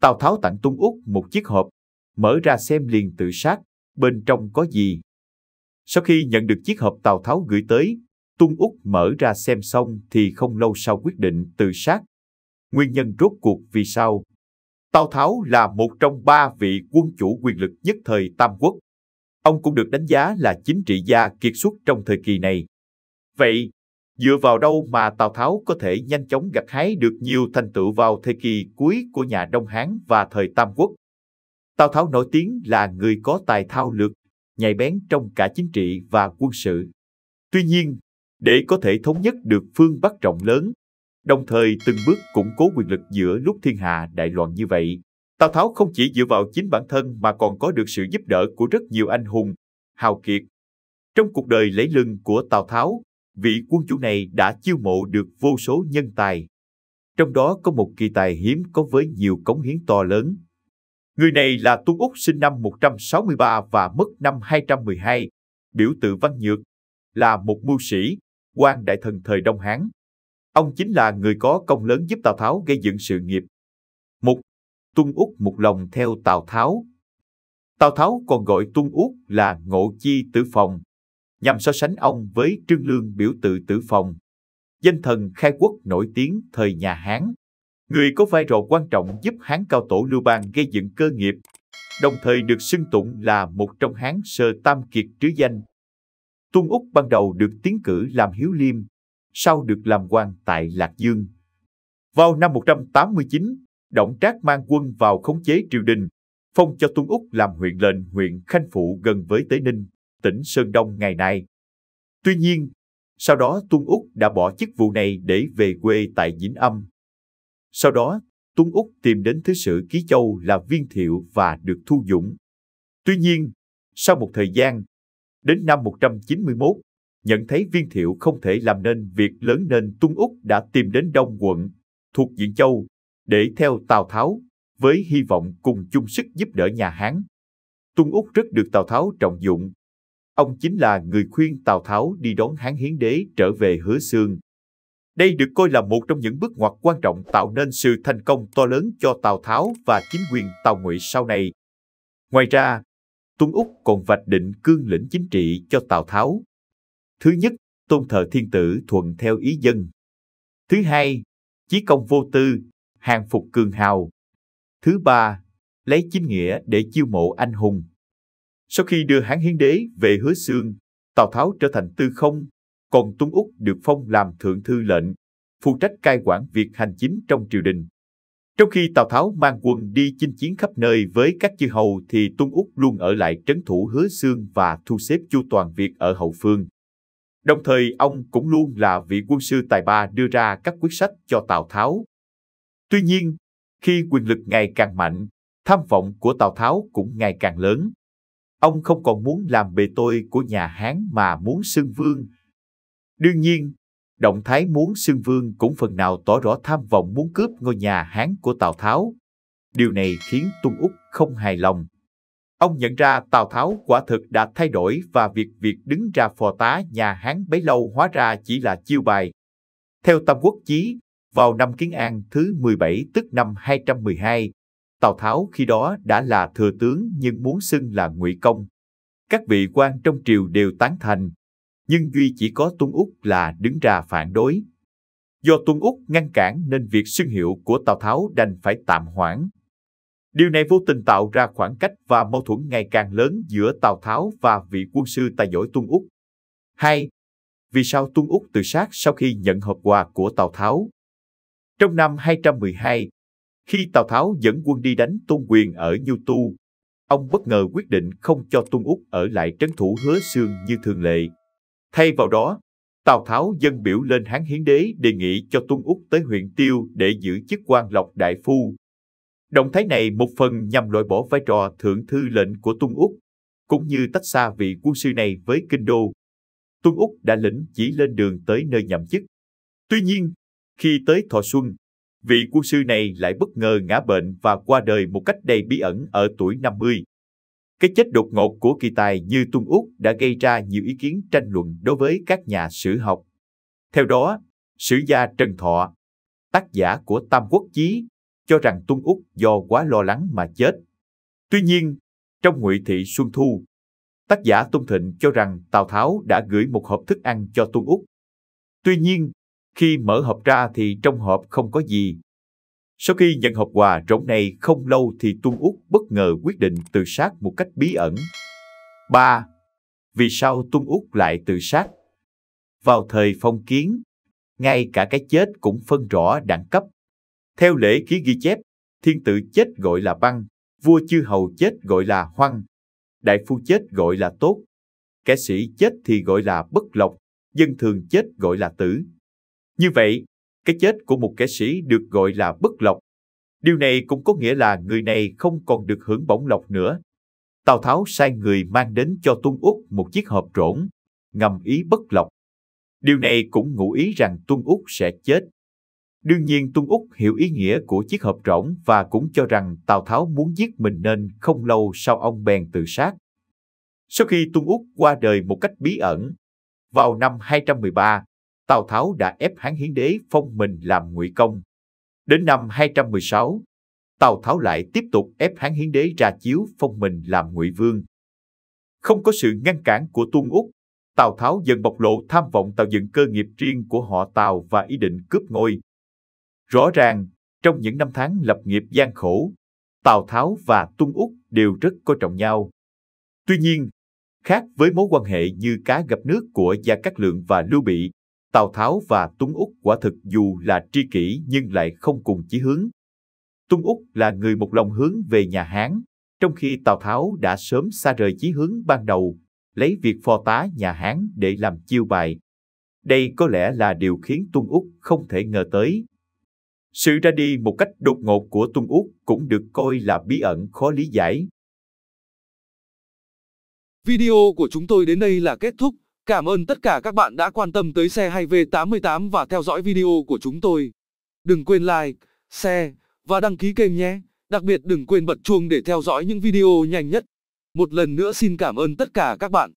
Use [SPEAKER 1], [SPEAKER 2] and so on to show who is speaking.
[SPEAKER 1] Tào Tháo tặng Tuân Úc một chiếc hộp, mở ra xem liền tự sát, bên trong có gì. Sau khi nhận được chiếc hộp Tào Tháo gửi tới, Tuân Úc mở ra xem xong thì không lâu sau quyết định tự sát. Nguyên nhân rốt cuộc vì sao? Tào Tháo là một trong 3 vị quân chủ quyền lực nhất thời Tam Quốc. Ông cũng được đánh giá là chính trị gia kiệt xuất trong thời kỳ này. Vậy, dựa vào đâu mà Tào Tháo có thể nhanh chóng gặt hái được nhiều thành tựu vào thời kỳ cuối của nhà Đông Hán và thời Tam Quốc? Tào Tháo nổi tiếng là người có tài thao lược, nhạy bén trong cả chính trị và quân sự. Tuy nhiên, để có thể thống nhất được phương Bắc rộng lớn, đồng thời từng bước củng cố quyền lực giữa lúc thiên hạ đại loạn như vậy, Tào Tháo không chỉ dựa vào chính bản thân mà còn có được sự giúp đỡ của rất nhiều anh hùng, hào kiệt. Trong cuộc đời lẫy lừng của Tào Tháo, vị quân chủ này đã chiêu mộ được vô số nhân tài. Trong đó có một kỳ tài hiếm có với nhiều cống hiến to lớn. Người này là Tuân Úc, sinh năm 163 và mất năm 212, biểu tự Văn Nhược, là một mưu sĩ, quan đại thần thời Đông Hán. Ông chính là người có công lớn giúp Tào Tháo gây dựng sự nghiệp. Tuân Úc một lòng theo Tào Tháo. Tào Tháo còn gọi Tuân Úc là Ngộ Chi Tử Phòng, nhằm so sánh ông với Trương Lương, biểu tự Tử Phòng, danh thần khai quốc nổi tiếng thời nhà Hán, người có vai trò quan trọng giúp Hán cao tổ Lưu Bang gây dựng cơ nghiệp, đồng thời được xưng tụng là một trong Hán sơ tam kiệt trứ danh. Tuân Úc ban đầu được tiến cử làm Hiếu Liêm, sau được làm quan tại Lạc Dương. Vào năm 189, Đổng Trác mang quân vào khống chế triều đình, phong cho Tuân Úc làm huyện lệnh huyện Khanh Phụ gần với Tế Ninh, tỉnh Sơn Đông ngày nay. Tuy nhiên, sau đó Tuân Úc đã bỏ chức vụ này để về quê tại Vĩnh Âm. Sau đó, Tuân Úc tìm đến thứ sử Ký Châu là Viên Thiệu và được thu dụng. Tuy nhiên, sau một thời gian, đến năm 191, nhận thấy Viên Thiệu không thể làm nên việc lớn nên Tuân Úc đã tìm đến Đông quận, thuộc Diễn Châu, để theo Tào Tháo, với hy vọng cùng chung sức giúp đỡ nhà Hán. Tuân Úc rất được Tào Tháo trọng dụng. Ông chính là người khuyên Tào Tháo đi đón Hán Hiến Đế trở về Hứa Xương. Đây được coi là một trong những bước ngoặt quan trọng tạo nên sự thành công to lớn cho Tào Tháo và chính quyền Tào Ngụy sau này. Ngoài ra, Tuân Úc còn vạch định cương lĩnh chính trị cho Tào Tháo. Thứ nhất, tôn thờ thiên tử thuận theo ý dân. Thứ hai, chí công vô tư, hàng phục cường hào. Thứ ba, lấy chính nghĩa để chiêu mộ anh hùng. Sau khi đưa Hán Hiến Đế về Hứa Xương, Tào Tháo trở thành tư không, còn Tuân Úc được phong làm thượng thư lệnh, phụ trách cai quản việc hành chính trong triều đình. Trong khi Tào Tháo mang quân đi chinh chiến khắp nơi với các chư hầu thì Tuân Úc luôn ở lại trấn thủ Hứa Xương và thu xếp chu toàn việc ở hậu phương. Đồng thời ông cũng luôn là vị quân sư tài ba đưa ra các quyết sách cho Tào Tháo. Tuy nhiên, khi quyền lực ngày càng mạnh, tham vọng của Tào Tháo cũng ngày càng lớn. Ông không còn muốn làm bề tôi của nhà Hán mà muốn xưng vương. Đương nhiên, động thái muốn xưng vương cũng phần nào tỏ rõ tham vọng muốn cướp ngôi nhà Hán của Tào Tháo. Điều này khiến Tuân Úc không hài lòng. Ông nhận ra Tào Tháo quả thực đã thay đổi và việc đứng ra phò tá nhà Hán bấy lâu hóa ra chỉ là chiêu bài. Theo Tam Quốc Chí, vào năm Kiến An thứ 17 tức năm 212, Tào Tháo khi đó đã là thừa tướng nhưng muốn xưng là Ngụy Công. Các vị quan trong triều đều tán thành, nhưng duy chỉ có Tuân Úc là đứng ra phản đối. Do Tuân Úc ngăn cản nên việc xưng hiệu của Tào Tháo đành phải tạm hoãn. Điều này vô tình tạo ra khoảng cách và mâu thuẫn ngày càng lớn giữa Tào Tháo và vị quân sư tài giỏi Tuân Úc. 2. Vì sao Tuân Úc tự sát sau khi nhận hộp quà của Tào Tháo? Trong năm 212, khi Tào Tháo dẫn quân đi đánh Tôn Quyền ở Nhu Tu, ông bất ngờ quyết định không cho Tuân Úc ở lại trấn thủ Hứa Xương như thường lệ. Thay vào đó, Tào Tháo dâng biểu lên Hán Hiến Đế đề nghị cho Tuân Úc tới huyện Tiêu để giữ chức quan Lộc đại phu. Động thái này một phần nhằm loại bỏ vai trò thượng thư lệnh của Tuân Úc, cũng như tách xa vị quân sư này với kinh đô. Tuân Úc đã lĩnh chỉ lên đường tới nơi nhậm chức. Tuy nhiên, khi tới Thọ Xuân, vị quân sư này lại bất ngờ ngã bệnh và qua đời một cách đầy bí ẩn ở tuổi 50. Cái chết đột ngột của kỳ tài như Tuân Úc đã gây ra nhiều ý kiến tranh luận đối với các nhà sử học. Theo đó, sử gia Trần Thọ, tác giả của Tam Quốc Chí, cho rằng Tuân Úc do quá lo lắng mà chết. Tuy nhiên, trong Ngụy Thị Xuân Thu, tác giả Tôn Thịnh cho rằng Tào Tháo đã gửi một hộp thức ăn cho Tuân Úc. Tuy nhiên, khi mở hộp ra thì trong hộp không có gì. Sau khi nhận hộp quà rỗng này không lâu thì Tuân Úc bất ngờ quyết định tự sát một cách bí ẩn. 3. Vì sao Tuân Úc lại tự sát? Vào thời phong kiến, ngay cả cái chết cũng phân rõ đẳng cấp. Theo lễ ký ghi chép, thiên tử chết gọi là băng, vua chư hầu chết gọi là hoăng, đại phu chết gọi là tốt, kẻ sĩ chết thì gọi là bất lộc, dân thường chết gọi là tử. Như vậy, cái chết của một kẻ sĩ được gọi là bất lộc. Điều này cũng có nghĩa là người này không còn được hưởng bổng lộc nữa. Tào Tháo sai người mang đến cho Tuân Úc một chiếc hộp rỗng, ngầm ý bất lộc. Điều này cũng ngụ ý rằng Tuân Úc sẽ chết. Đương nhiên Tuân Úc hiểu ý nghĩa của chiếc hộp rỗng và cũng cho rằng Tào Tháo muốn giết mình nên không lâu sau ông bèn tự sát. Sau khi Tuân Úc qua đời một cách bí ẩn, vào năm 213, Tào Tháo đã ép Hán Hiến Đế phong mình làm Ngụy Công. Đến năm 216, Tào Tháo lại tiếp tục ép Hán Hiến Đế ra chiếu phong mình làm Ngụy Vương. Không có sự ngăn cản của Tuân Úc, Tào Tháo dần bộc lộ tham vọng tạo dựng cơ nghiệp riêng của họ Tào và ý định cướp ngôi. Rõ ràng, trong những năm tháng lập nghiệp gian khổ, Tào Tháo và Tuân Úc đều rất coi trọng nhau. Tuy nhiên, khác với mối quan hệ như cá gặp nước của Gia Cát Lượng và Lưu Bị, Tào Tháo và Tuân Úc quả thực dù là tri kỷ nhưng lại không cùng chí hướng. Tuân Úc là người một lòng hướng về nhà Hán, trong khi Tào Tháo đã sớm xa rời chí hướng ban đầu, lấy việc phò tá nhà Hán để làm chiêu bài. Đây có lẽ là điều khiến Tuân Úc không thể ngờ tới. Sự ra đi một cách đột ngột của Tuân Úc cũng được coi là bí ẩn khó lý giải.
[SPEAKER 2] Video của chúng tôi đến đây là kết thúc. Cảm ơn tất cả các bạn đã quan tâm tới xe hay V88 và theo dõi video của chúng tôi. Đừng quên like, share và đăng ký kênh nhé. Đặc biệt đừng quên bật chuông để theo dõi những video nhanh nhất. Một lần nữa xin cảm ơn tất cả các bạn.